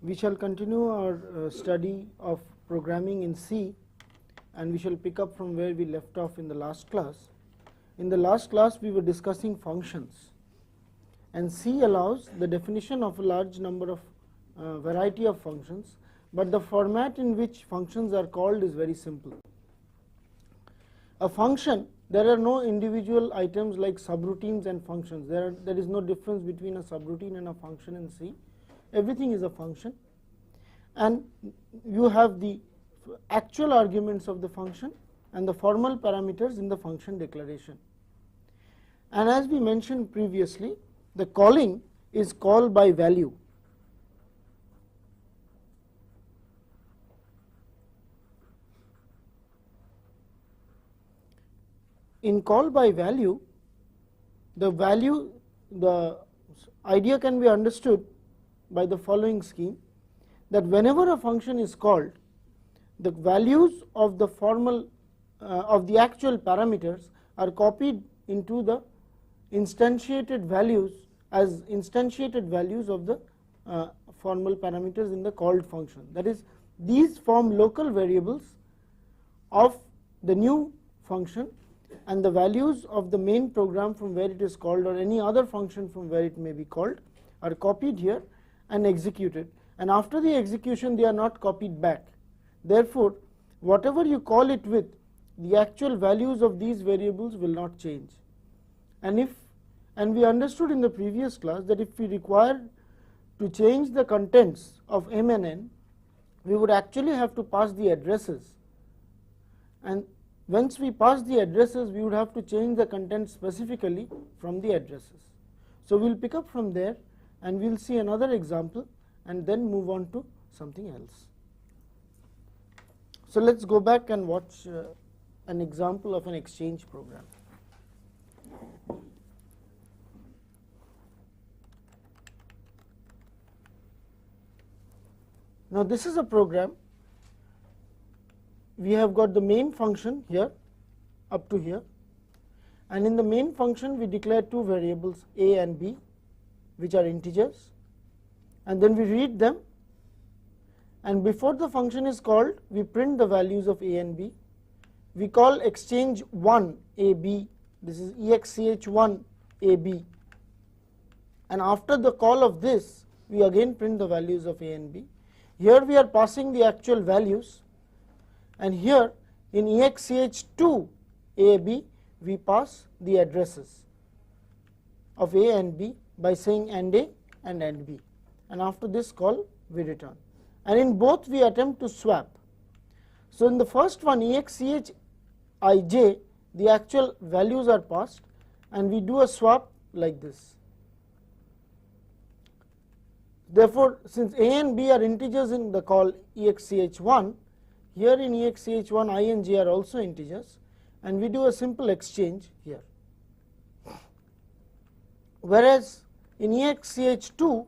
We shall continue our study of programming in C, and we shall pick up from where we left off in the last class. In the last class we were discussing functions, and C allows the definition of a large number of variety of functions, but the format in which functions are called is very simple. A function, there are no individual items like subroutines and functions. There is no difference between a subroutine and a function in C. Everything is a function, and you have the actual arguments of the function and the formal parameters in the function declaration. And as we mentioned previously, the calling is call by value. In call by value, the idea can be understood by the following scheme, that whenever a function is called, the values of the formal of the actual parameters are copied into the instantiated values as instantiated values of the formal parameters in the called function. That is, these form local variables of the new function, and the values of the main program from where it is called or any other function from where it may be called are copied here and executed, and after the execution they are not copied back. Therefore, whatever you call it with, the actual values of these variables will not change. And we understood in the previous class that if we require to change the contents of m and n, we would actually have to pass the addresses, and once we pass the addresses we would have to change the content specifically from the addresses. So we will pick up from there and we will see another example and then move on to something else. So let us go back and watch an example of an exchange program. Now this is a program. We have got the main function here up to here, and in the main function we declare two variables a and b, which are integers, and then we read them, and before the function is called we print the values of a and b. We call exchange 1 ab, this is exch1 ab, and after the call of this we again print the values of a and b. Here we are passing the actual values, and here in exch2 ab we pass the addresses of a and b by saying and a and b, and after this call we return, and in both we attempt to swap. So in the first one exch ij, the actual values are passed and we do a swap like this. Therefore, since a and b are integers in the call exch1, here in exch1 I and j are also integers, and we do a simple exchange here. Whereas in exch2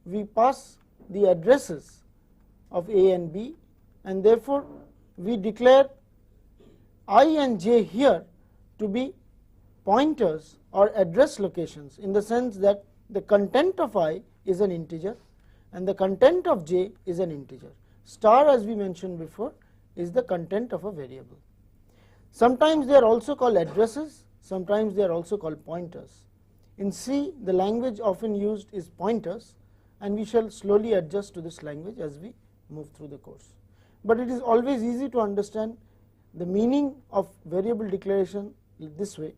we pass the addresses of a and b, and therefore we declare I and j here to be pointers or address locations, in the sense that the content of I is an integer and the content of j is an integer. Star, as we mentioned before, is the content of a variable. Sometimes they are also called addresses, sometimes they are also called pointers. In C, the language often used is pointers, and we shall slowly adjust to this language as we move through the course. But it is always easy to understand the meaning of variable declaration this way.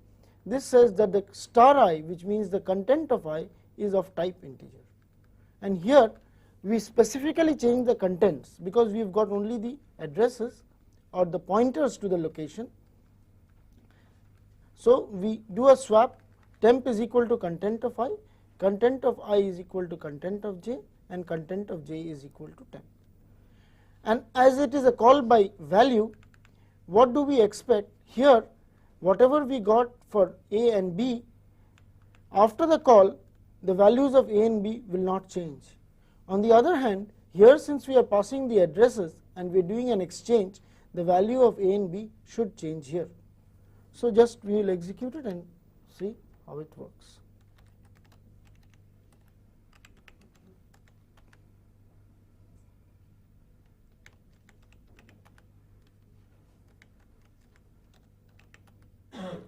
This says that the star I, which means the content of I, is of type integer, and here we specifically change the contents because we have got only the addresses or the pointers to the location. So we do a swap, temp is equal to content of I, content of I is equal to content of j, and content of j is equal to temp. And as it is a call by value, what do we expect here? Whatever we got for a and b, after the call the values of a and b will not change. On the other hand, here since we are passing the addresses and we are doing an exchange, the value of a and b should change here. So just we will execute it and see how it works.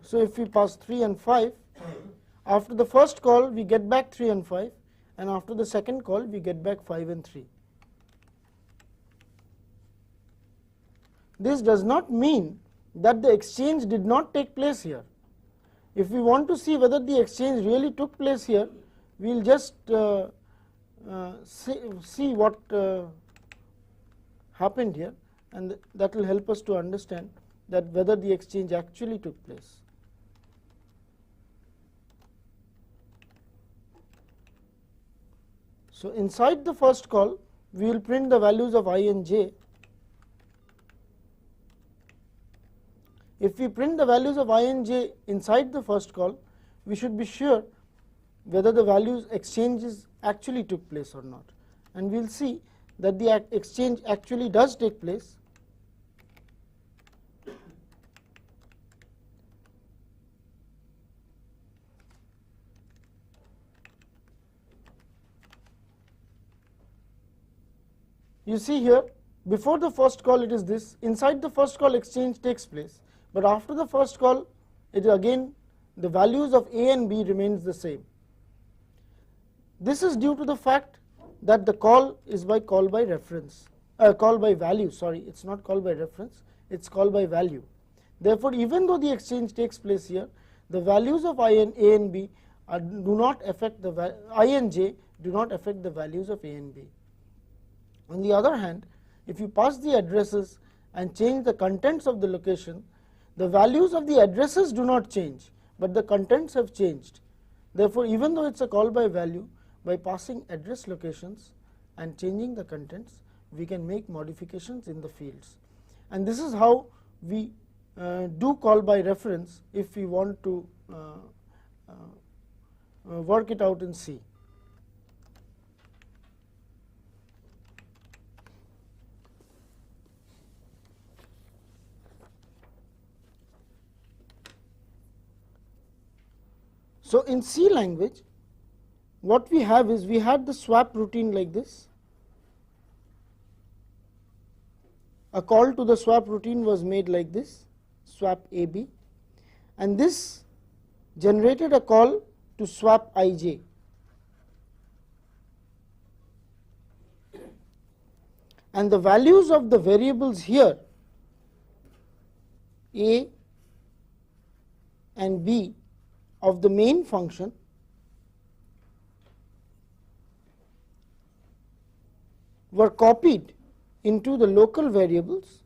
So if we pass 3 and 5, after the first call we get back 3 and 5, and after the second call we get back 5 and 3. This does not mean that the exchange did not take place here. If we want to see whether the exchange really took place here, we will just see what happened here, and that will help us to understand that whether the exchange actually took place. So inside the first call we will print the values of I and j. If we print the values of I and j inside the first call, we should be sure whether the values exchanges actually took place or not, and we will see that the exchange actually does take place. You see here, before the first call it is this, inside the first call exchange takes place, but after the first call it again the values of A and B remains the same. This is due to the fact that the call is by call by reference, call by value, sorry, it is not call by reference, it is call by value. Therefore, even though the exchange takes place here, the values of I and A and B do not affect the I and J do not affect the values of A and B. On the other hand, if you pass the addresses and change the contents of the location, the values of the addresses do not change, but the contents have changed. Therefore, even though it is a call by value, by passing address locations and changing the contents, we can make modifications in the fields. And this is how we do call by reference if we want to work it out in C. So in C language, what we have is we had the swap routine like this. A call to the swap routine was made like this, swap AB, and this generated a call to swap IJ. And the values of the variables here, A and B, of the main function were copied into the local variables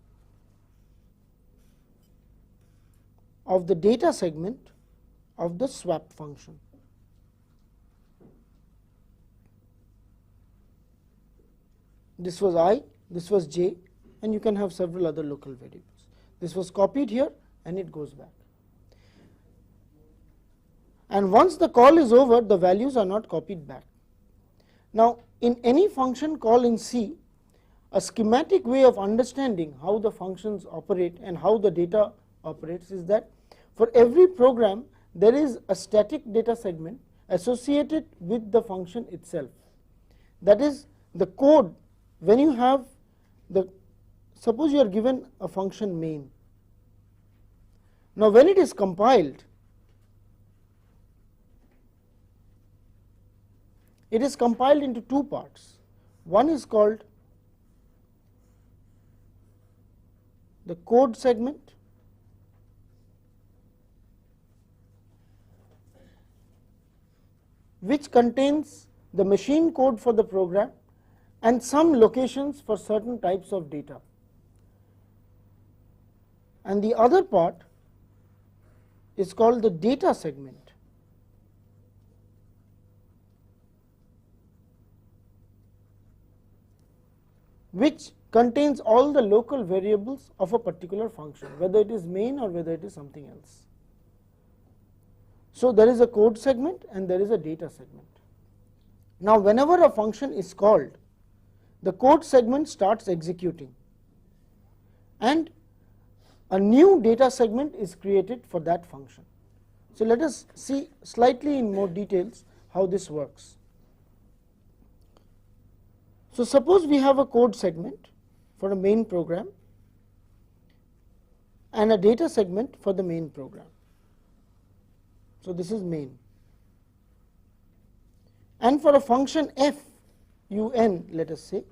of the data segment of the swap function. This was I, this was j, and you can have several other local variables. This was copied here and it goes back. And once the call is over, the values are not copied back. Now, in any function call in C, a schematic way of understanding how the functions operate and how the data operates is that for every program there is a static data segment associated with the function itself. That is the code. When you have the, suppose you are given a function main. Now when it is compiled, it is compiled into two parts. One is called the code segment, which contains the machine code for the program and some locations for certain types of data. And the other part is called the data segment, which contains all the local variables of a particular function, whether it is main or whether it is something else. So there is a code segment and there is a data segment. Now whenever a function is called, the code segment starts executing and a new data segment is created for that function. So let us see slightly in more details how this works. So suppose we have a code segment for a main program and a data segment for the main program. So this is main. And for a function f un, let us say,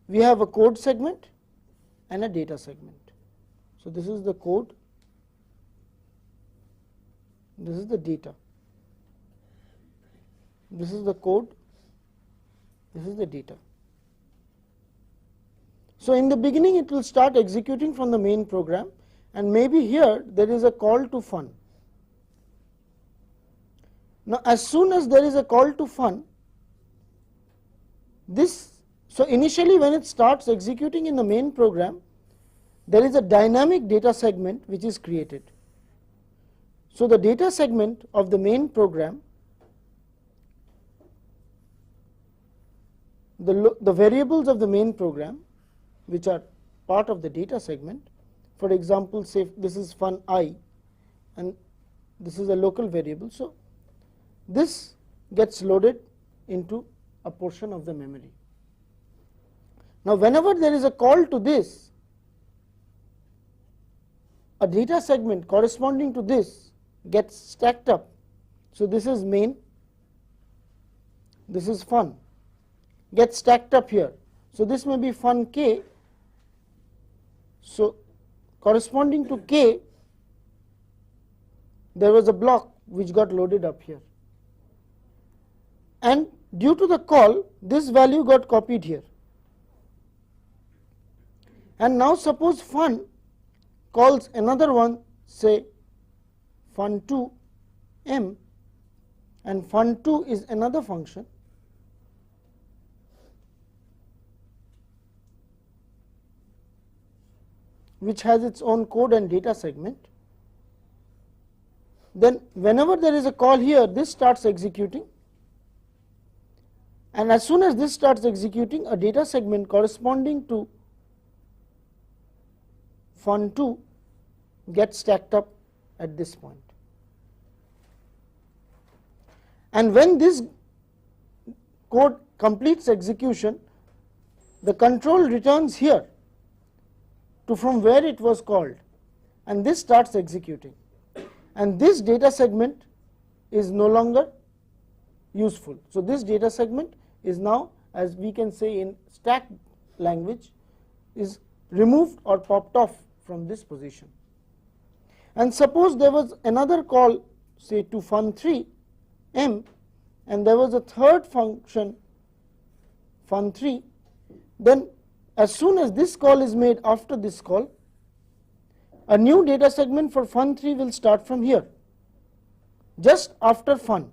we have a code segment and a data segment. So this is the code, this is the data, this is the code, this is the data. So in the beginning it will start executing from the main program, and maybe here there is a call to fun. Now as soon as there is a call to fun, so initially when it starts executing in the main program, there is a dynamic data segment which is created. So the data segment of the main program, the variables of the main program which are part of the data segment, for example say this is fun I and this is a local variable, so this gets loaded into a portion of the memory. Now whenever there is a call to this, a data segment corresponding to this gets stacked up. So this is main, this is fun, gets stacked up here. So this may be fun k, so corresponding to k there was a block which got loaded up here, and due to the call this value got copied here. And now suppose fun calls another one, say fun2 m, and fun2 is another function, which has its own code and data segment. Then whenever there is a call here, this starts executing, and as soon as this starts executing, a data segment corresponding to fun2 gets stacked up at this point. And when this code completes execution, the control returns here to from where it was called, and this starts executing, and this data segment is no longer useful. So this data segment is now, as we can say in stack language, is removed or popped off from this position. And suppose there was another call, say to fun3 m, and there was a third function fun3, then as soon as this call is made after this call, a new data segment for fun3 will start from here, just after fun.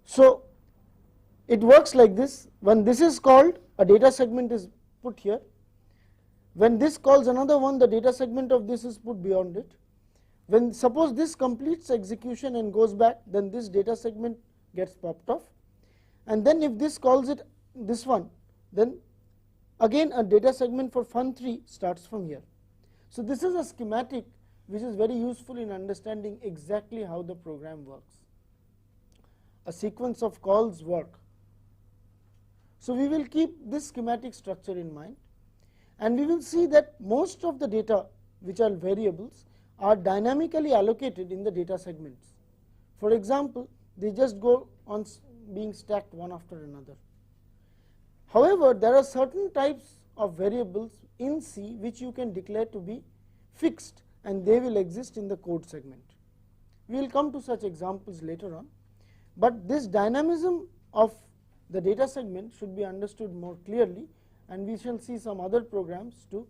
So it works like this: when this is called, a data segment is put here. When this calls another one, the data segment of this is put beyond it. When suppose this completes execution and goes back, then this data segment gets popped off, and then if this calls it this one, then again a data segment for fun3 starts from here. So this is a schematic which is very useful in understanding exactly how the program works. A sequence of calls work. So we will keep this schematic structure in mind, and we will see that most of the data which are variables are dynamically allocated in the data segments. For example, they just go on being stacked one after another. However, there are certain types of variables in C which you can declare to be fixed, and they will exist in the code segment. We will come to such examples later on, but this dynamism of the data segment should be understood more clearly, and we shall see some other programs to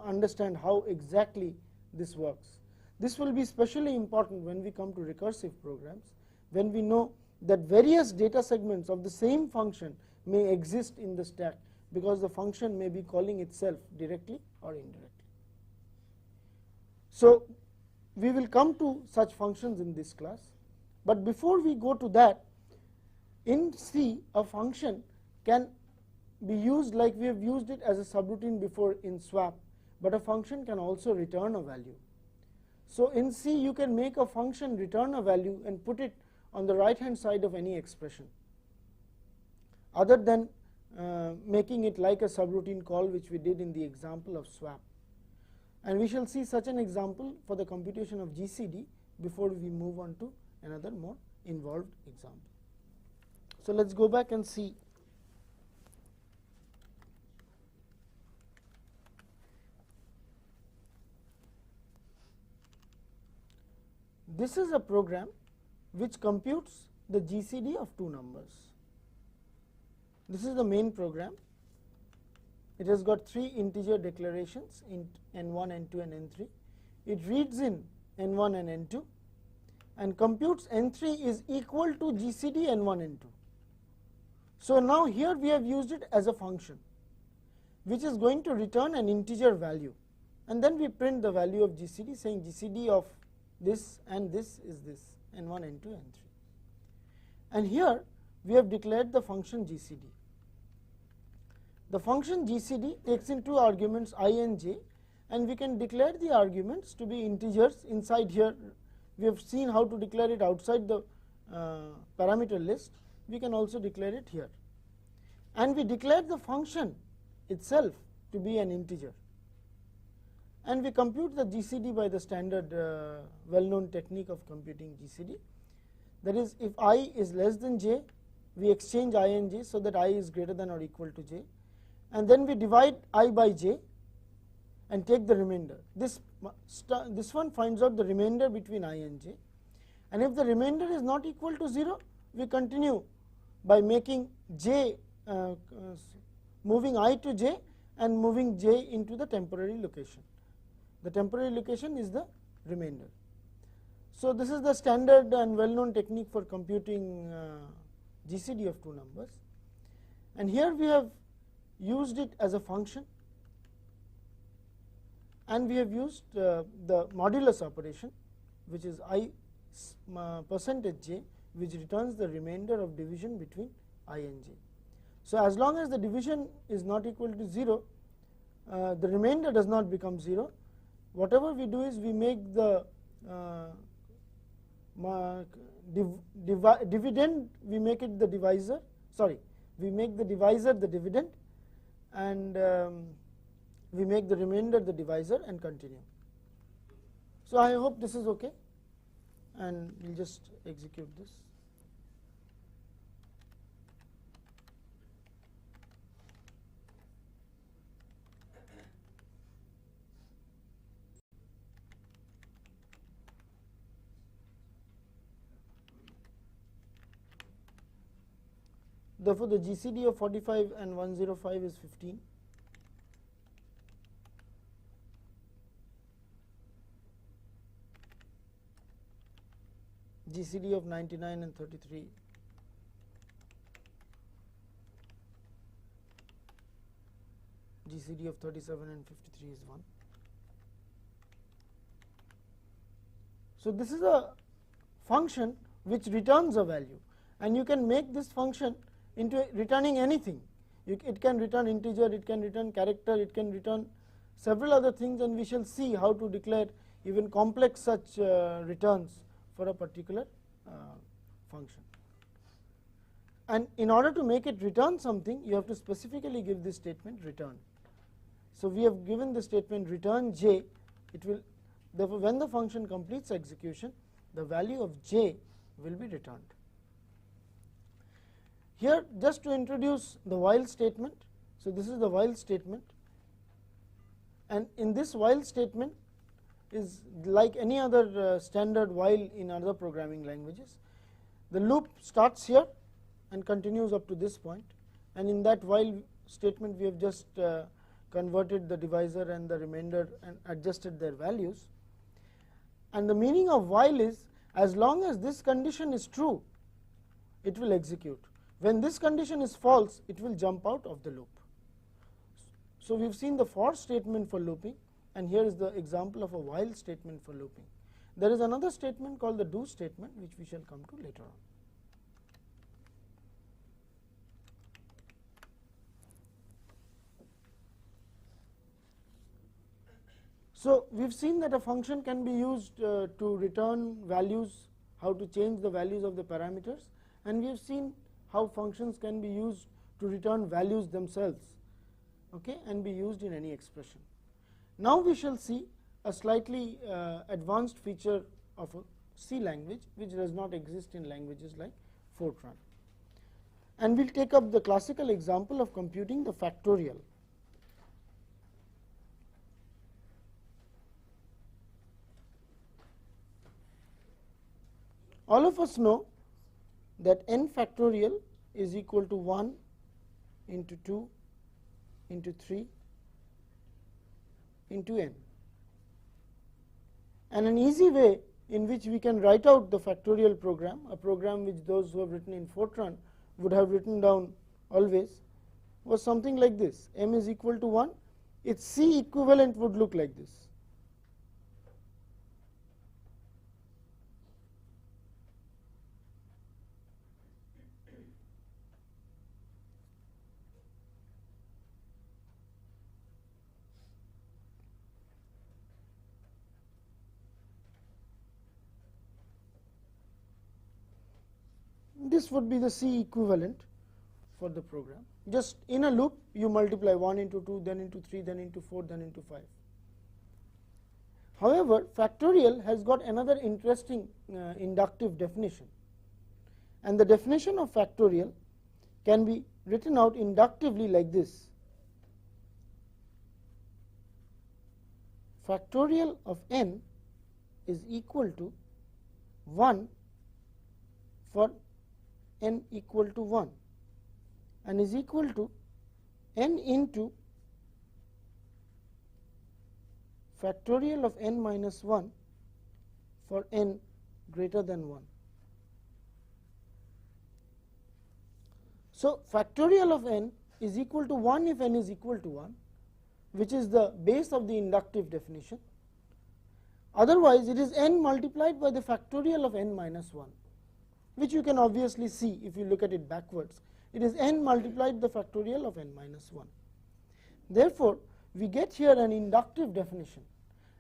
understand how exactly this works. This will be especially important when we come to recursive programs, when we know that various data segments of the same function may exist in the stack, because the function may be calling itself directly or indirectly. So we will come to such functions in this class, but before we go to that, in C a function can be used like we have used it as a subroutine before in swap, but a function can also return a value. So in C you can make a function return a value and put it on the right hand side of any expression, other than making it like a subroutine call which we did in the example of swap. and we shall see such an example for the computation of GCD before we move on to another more involved example. So let us go back and see. This is a program which computes the GCD of two numbers. This is the main program. It has got three integer declarations, int n1, n2 and n3. It reads in n1 and n2 and computes n3 is equal to GCD n1 n2. So now here we have used it as a function which is going to return an integer value, and then we print the value of GCD saying GCD of this and this is this n1, n2, n3. And here we have declared the function GCD. The function GCD takes in two arguments I and j, and we can declare the arguments to be integers inside here. We have seen how to declare it outside the parameter list. We can also declare it here, and we declare the function itself to be an integer, and we compute the GCD by the standard well-known technique of computing GCD. That is, if I is less than j, we exchange I and j so that I is greater than or equal to j, and then we divide I by j and take the remainder. This one finds out the remainder between I and j, and if the remainder is not equal to 0, we continue by making j moving I to j and moving j into the temporary location. The temporary location is the remainder. So this is the standard and well-known technique for computing GCD of two numbers, and here we have used it as a function, and we have used the modulus operation, which is I percentage j, which returns the remainder of division between I and j. So as long as the division is not equal to 0, the remainder does not become 0. Whatever we do is we make the dividend, we make it the divisor, sorry, we make the divisor the dividend, and we make the remainder the divisor and continue. So I hope this is okay, and we will just execute this. Therefore, the GCD of 45 and 105 is 15. GCD of 99 and 33. GCD of 37 and 53 is 1. So this is a function which returns a value, and you can make this function into returning anything. It can return integer, it can return character, it can return several other things, and we shall see how to declare even complex such returns for a particular function. And in order to make it return something, you have to specifically give this statement return. So we have given the statement return j. It will, therefore, when the function completes execution, the value of j will be returned. Here, just to introduce the while statement. So this is the while statement, and in this while statement is like any other standard while in other programming languages. The loop starts here and continues up to this point, and in that while statement we have just converted the divisor and the remainder and adjusted their values. And the meaning of while is, as long as this condition is true, it will execute. When this condition is false, it will jump out of the loop. So we have seen the for statement for looping, and here is the example of a while statement for looping. There is another statement called the do statement, which we shall come to later on. So we have seen that a function can be used to return values, how to change the values of the parameters, and we have seen how functions can be used to return values themselves, okay, and be used in any expression. Now we shall see a slightly advanced feature of a C language which does not exist in languages like Fortran, and we will take up the classical example of computing the factorial. All of us know that n factorial is equal to 1 into 2 into 3 into n, and an easy way in which we can write out the factorial program, a program which those who have written in Fortran would have written down always, was something like this: m is equal to 1, its C equivalent would look like this. This would be the C equivalent for the program. Just in a loop you multiply 1 into 2, then into 3, then into 4, then into 5. However, factorial has got another interesting inductive definition, and the definition of factorial can be written out inductively like this: factorial of n is equal to 1 for n equal to 1 and is equal to n into factorial of n minus 1 for n greater than 1. So, factorial of n is equal to 1 if n is equal to 1, which is the base of the inductive definition. Otherwise, it is n multiplied by the factorial of n minus 1, which you can obviously see if you look at it backwards. It is n multiplied the factorial of n minus 1. Therefore, we get here an inductive definition,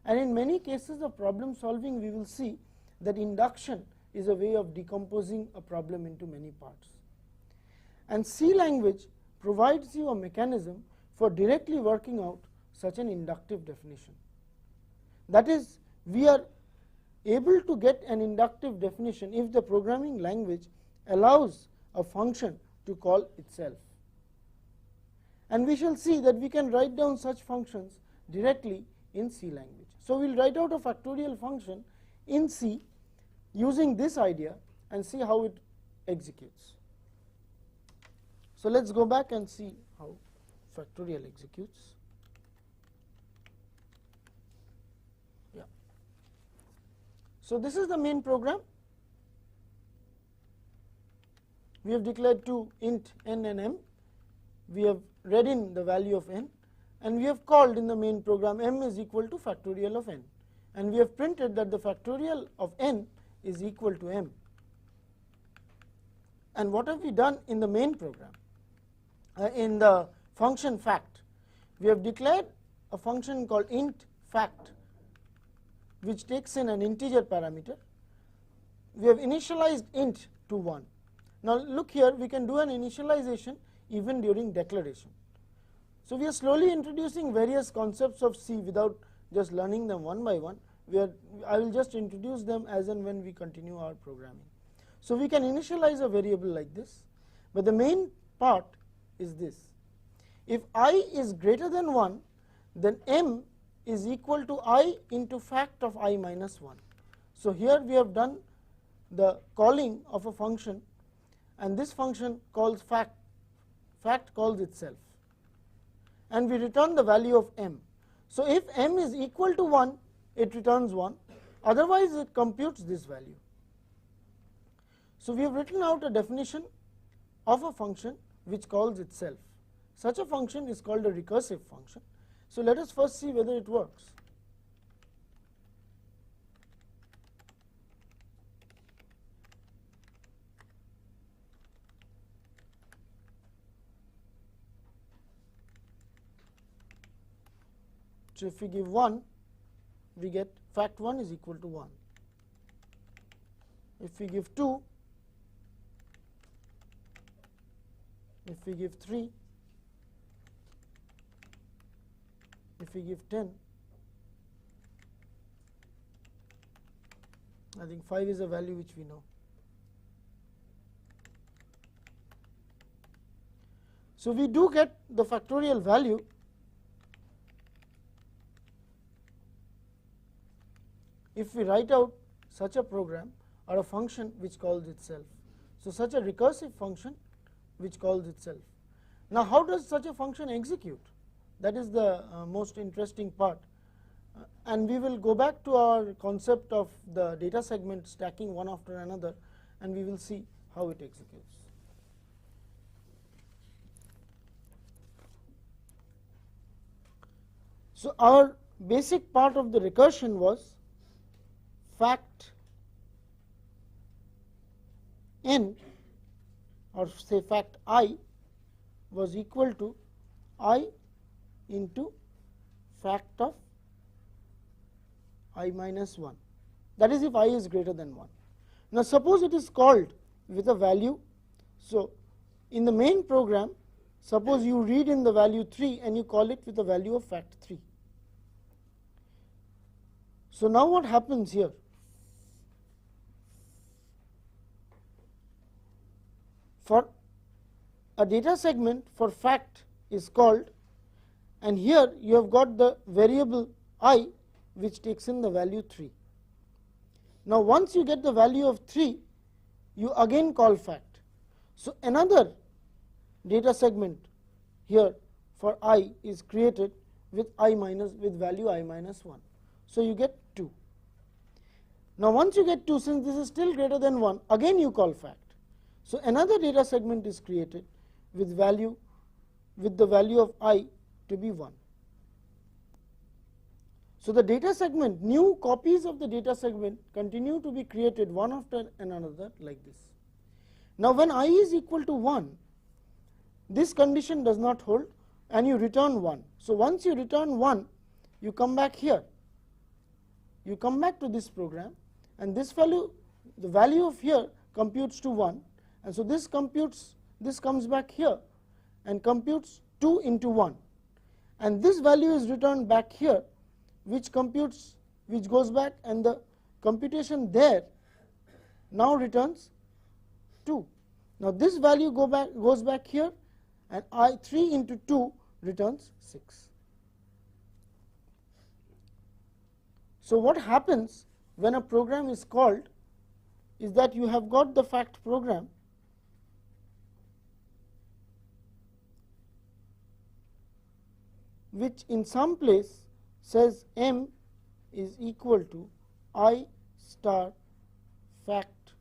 and in many cases of problem solving we will see that induction is a way of decomposing a problem into many parts. And C language provides you a mechanism for directly working out such an inductive definition. That is, we are able to get an inductive definition if the programming language allows a function to call itself. And we shall see that we can write down such functions directly in C language. So, we will write out a factorial function in C using this idea and see how it executes. So, let us go back and see how factorial executes. Yeah. So, this is the main program. We have declared two int n and m. We have read in the value of n, and we have called in the main program m is equal to factorial of n, and we have printed that the factorial of n is equal to m. And what have we done in the main program? In the function fact, we have declared a function called int fact, which takes in an integer parameter. We have initialized int to 1. Now, look here, we can do an initialization even during declaration. So, we are slowly introducing various concepts of C without just learning them one by one. I will just introduce them as and when we continue our programming. So, we can initialize a variable like this, but the main part is this: if I is greater than 1, then m is equal to I into fact of I minus 1. So, here we have done the calling of a function, and this function calls fact calls itself, and we return the value of m. So, if m is equal to 1, it returns 1, otherwise it computes this value. So, we have written out a definition of a function which calls itself. Such a function is called a recursive function. So, let us first see whether it works. So, if we give 1, we get fact 1 is equal to 1. If we give 2, if we give 3, if we give 10, I think 5 is a value which we know. So, we do get the factorial value if we write out such a program or a function which calls itself. So, such a recursive function which calls itself. Now, how does such a function execute? That is the most interesting part, and we will go back to our concept of the data segment stacking one after another, and we will see how it executes. So, our basic part of the recursion was fact n, or say fact I, was equal to I into fact of I minus 1, that is if I is greater than 1. Now, suppose it is called with a value. So, in the main program, suppose you read in the value 3 and you call it with the value of fact 3. So, now what happens here? For a data segment for fact is called, and here you have got the variable I which takes in the value 3. Now, once you get the value of 3, you again call fact. So, another data segment here for I is created with I minus, with value I minus 1. So, you get 2. Now, once you get 2, since this is still greater than 1, again you call fact. So, another data segment is created with value, with the value of I to be 1. So, the data segment, new copies of the data segment continue to be created one after another like this. Now, when I is equal to 1, this condition does not hold and you return 1. So, once you return 1, you come back here, you come back to this program, and this value, the value of here computes to 1, and so this computes, this comes back here and computes 2 into 1, and this value is returned back here, which computes, which goes back, and the computation there now returns 2. Now, this value goes back here, and 3 into 2 returns 6. So, what happens when a program is called is that you have got the fact program which in some place says m is equal to I star fact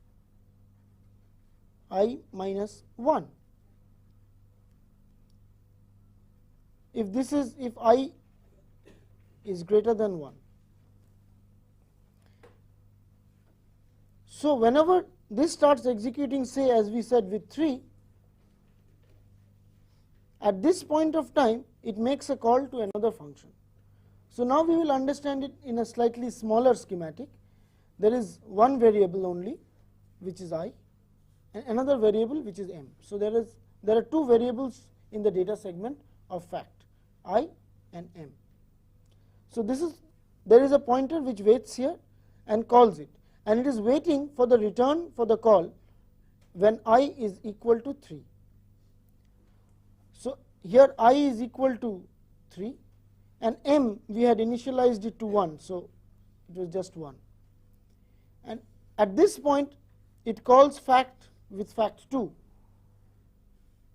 I minus 1. If this is, if I is greater than 1. So, whenever this starts executing, say as we said with 3, at this point of time it makes a call to another function. So, now we will understand it in a slightly smaller schematic. There is one variable only which is I, and another variable which is m. So, there are two variables in the data segment of fact, I and m. So, there is a pointer which waits here and calls it, and it is waiting for the return for the call when I is equal to 3. So, here I is equal to 3 and m we had initialized it to 1. So, it was just 1, and at this point it calls fact with fact 2.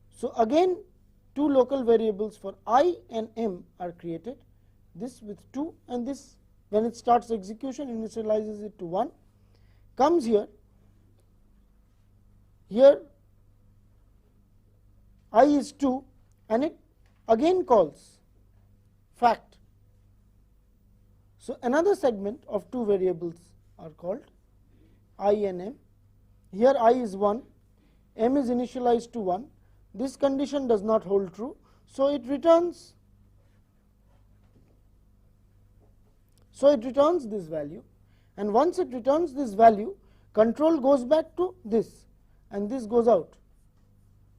So, again two local variables for I and m are created, this with 2 and this, when it starts execution, initializes it to 1, comes here, here I is 2 and it again calls fact. So, another segment of two variables are called I and m. Here I is 1, m is initialized to 1, this condition does not hold true. So, it returns this value, and once it returns this value, control goes back to this and this goes out,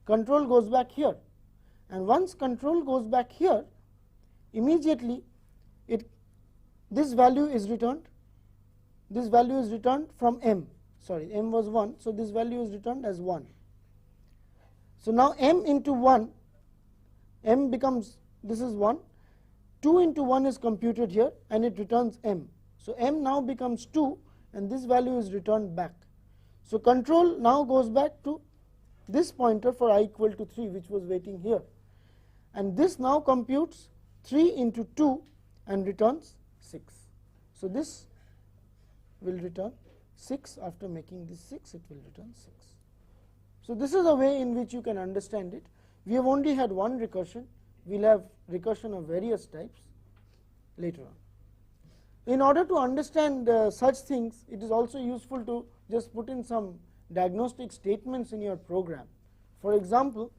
control goes back here, and once control goes back here, immediately this value is returned this value is returned from m, sorry, m was 1, so this value is returned as 1. So now m into 1, m becomes, this is 1, 2 into 1 is computed here and it returns m. So m now becomes 2 and this value is returned back. So control now goes back to this pointer for I equal to 3, which was waiting here, and this now computes 3 into 2 and returns 6. So this will return 6. After making this 6, it will return 6. So this is a way in which you can understand it. We have only had one recursion. We will have recursion of various types later on. In order to understand such things, it is also useful to just put in some diagnostic statements in your program. For example,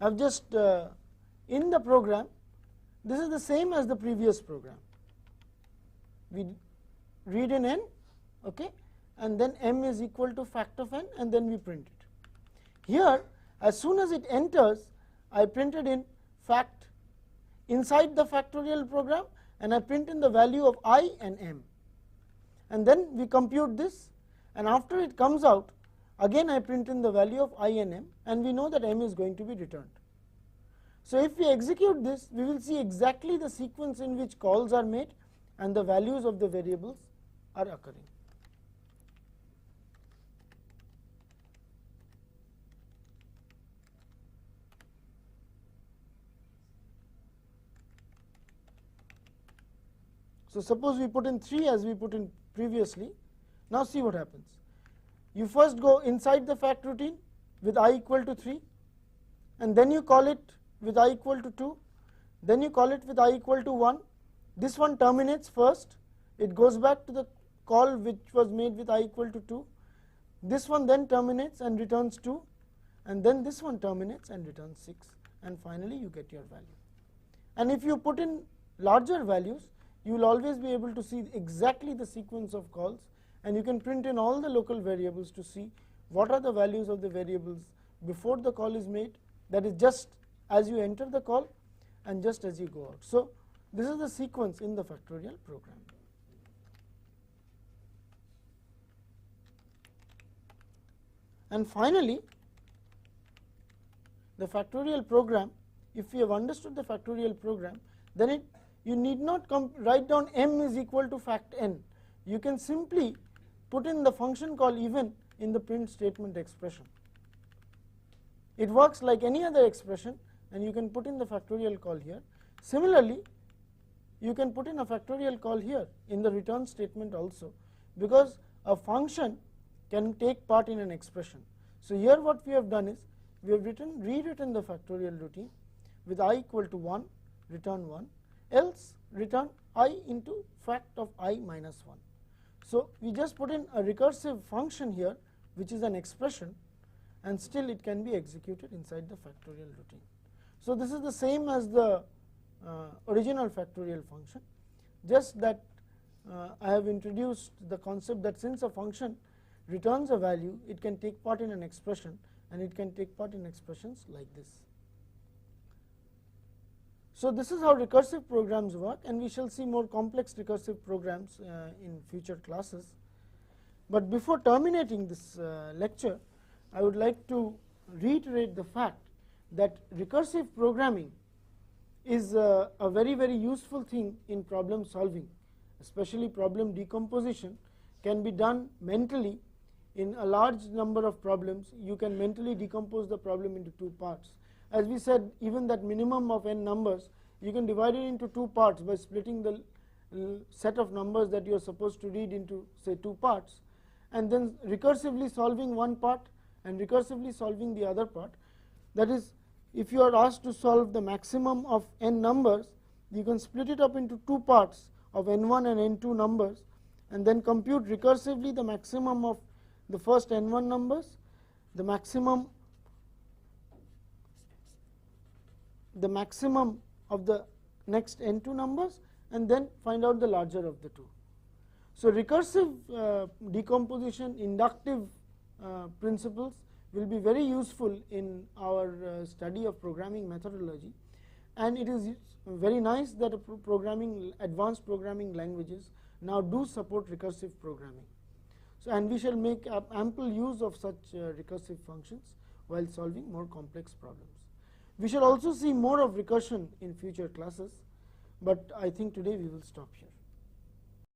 I have just in the program, this is the same as the previous program. We read in n, okay, and then m is equal to fact of n, and then we print it. Here, as soon as it enters, I printed in fact inside the factorial program, and I print in the value of I and m, and then we compute this, and after it comes out, again I print in the value of I and m, and we know that m is going to be returned. So if we execute this, we will see exactly the sequence in which calls are made and the values of the variables are occurring. So suppose we put in 3 as we put in previously. Now see what happens. You first go inside the fact routine with I equal to 3, and then you call it with I equal to 2, then you call it with I equal to 1. This one terminates first, it goes back to the call which was made with I equal to 2. This one then terminates and returns 2, and then this one terminates and returns 6, and finally you get your value. And if you put in larger values, you will always be able to see exactly the sequence of calls, and you can print in all the local variables to see what are the values of the variables before the call is made, that is just as you enter the call and just as you go out. So this is the sequence in the factorial program. And finally, the factorial program, if we have understood the factorial program, then you need not write down m is equal to fact n. You can simply put in the function call even in the print statement expression. It works like any other expression, and you can put in the factorial call here. Similarly, you can put in a factorial call here in the return statement also, because a function can take part in an expression. So here what we have done is we have rewritten the factorial routine with I equal to 1, return 1, else return I into fact of I minus 1. So we just put in a recursive function here which is an expression, and still it can be executed inside the factorial routine. So this is the same as the original factorial function, just that I have introduced the concept that since a function returns a value, it can take part in an expression, and it can take part in expressions like this. So this is how recursive programs work, and we shall see more complex recursive programs in future classes. But before terminating this lecture, I would like to reiterate the fact that recursive programming is a very, very useful thing in problem solving, especially problem decomposition can be done mentally. In a large number of problems, you can mentally decompose the problem into two parts. As we said, even that minimum of n numbers, you can divide it into two parts by splitting the set of numbers that you are supposed to read into, say, two parts, and then recursively solving one part and recursively solving the other part. That is, if you are asked to solve the maximum of n numbers, you can split it up into two parts of n1 and n2 numbers, and then compute recursively the maximum of the first n1 numbers, the maximum of the next n2 numbers, and then find out the larger of the two. So recursive decomposition, inductive principles will be very useful in our study of programming methodology, and it is very nice that advanced programming languages now do support recursive programming. So, and we shall make ample use of such recursive functions while solving more complex problems. We shall also see more of recursion in future classes, but I think today we will stop here.